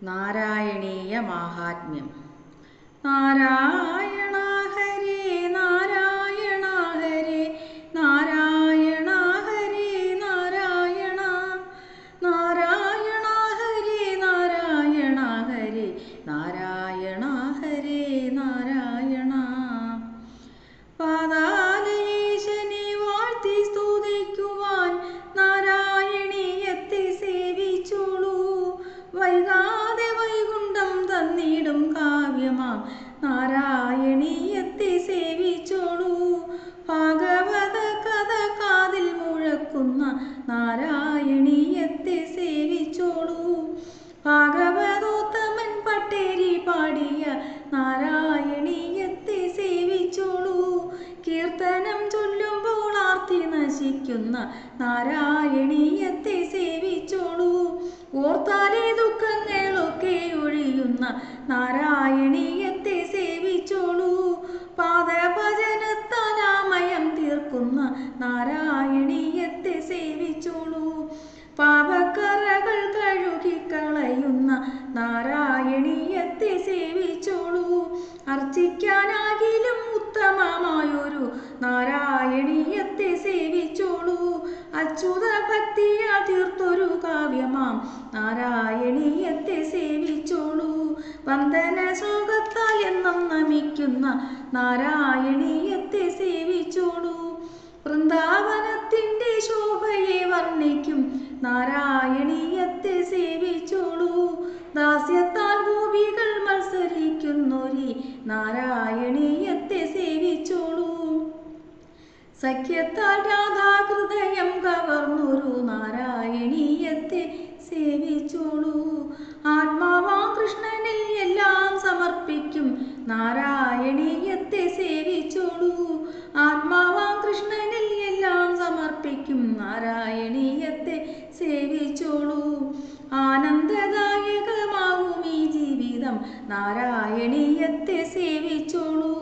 നാരായണീയ മാഹാത്മ്യം. നാരായണ ഹരേ നാരായണ ഹരേ നാരായണ ഹരേ നാരായണ നാരായണ ഹരേ നാരായണ ഹരേ നാരായണ ഹരേ നാരായണ. പാതാലയേശനെ വാഴ്ത്തി സ്തുതിക്കുവാൻ നാരായണീയത്തെ സേവിച്ചോളൂ. വൈകാതെ വൈകുണ്ഠം തന്നിടും കാവ്യമാം നാരായണീയത്തെ സേവിച്ചോളൂ. ഭാഗവത കഥ കാതിൽ മുഴക്കുന്ന നാരായണീയത്തെ സേവിച്ചോളൂ. ഭാഗവതോത്തമൻ പട്ടേരി പാടിയ നാരായണീയത്തെ സേവിച്ചോളൂ. കീർത്തനം ചൊല്ലുമ്പോൾ ആർത്തി നശിക്കുന്ന നാരായണീയത്തെ സേവിച്ചോളൂ. ഓർത്താലേ ദുഃഖങ്ങളൊക്കെ ഒഴിയുന്ന നാരായണീയത്തെ സേവിച്ചോളൂ. പാദഭജനത്താൽ ആമയം തീർക്കുന്ന നാരായണീയത്തെ സേവിച്ചോളൂ. പാപക്കറകൾ കഴുകിക്കളയുന്ന നാരായണീയത്തെ സേവിച്ചോളൂ. അർച്ചിക്കാനാകിലും ഉത്തമമായൊരു നാരായണീയത്തെ സേവിച്ചോളൂ. അച്യുത ഭക്തിയാ തീർത്തൊരു കാവ്യമാം നാരായണീയത്തെ സേവിച്ചോളൂ. വന്ദന ശ്ലോകത്താൽ എന്നും നമിക്കുന്ന നാരായണീയത്തെ സേവിച്ചോളൂ. വൃന്ദാവനത്തിൻ്റെ ശോഭയെ വർണ്ണിക്കും നാരായണീയത്തെ സേവിച്ചോളൂ. ദാസ്യത്താൽ ഗോപികൾ മത്സരിക്കുന്നൊരി നാരായണീയത്തെ സേവിച്ചോളൂ. സഖ്യത്താൽ രാധാഹൃദയം കവർന്നൊരു നാരായണീയത്തെ സേവിച്ചോളൂ. ആത്മാവാം കൃഷ്ണനിൽ എല്ലാം സമർപ്പിക്കും നാരായണീയത്തെ സേവിച്ചോളൂ. ആത്മാവാം കൃഷ്ണനിൽ എല്ലാം സമർപ്പിക്കും നാരായണീയത്തെ സേവിച്ചോളൂ. ആനന്ദദായകമാകും ഈ ജീവിതം നാരായണീയത്തെ സേവിച്ചോളൂ.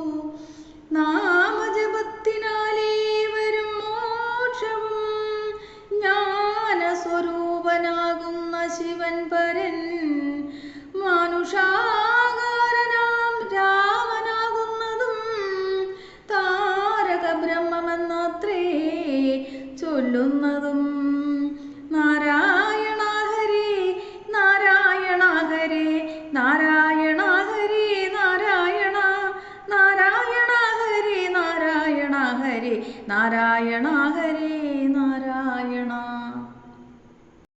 നാമജപത്തിനാലേ വരും മോക്ഷവും ജ്ഞാനസ്വരൂപനാകുന്ന ശിവൻ പരൻ മാനുഷാ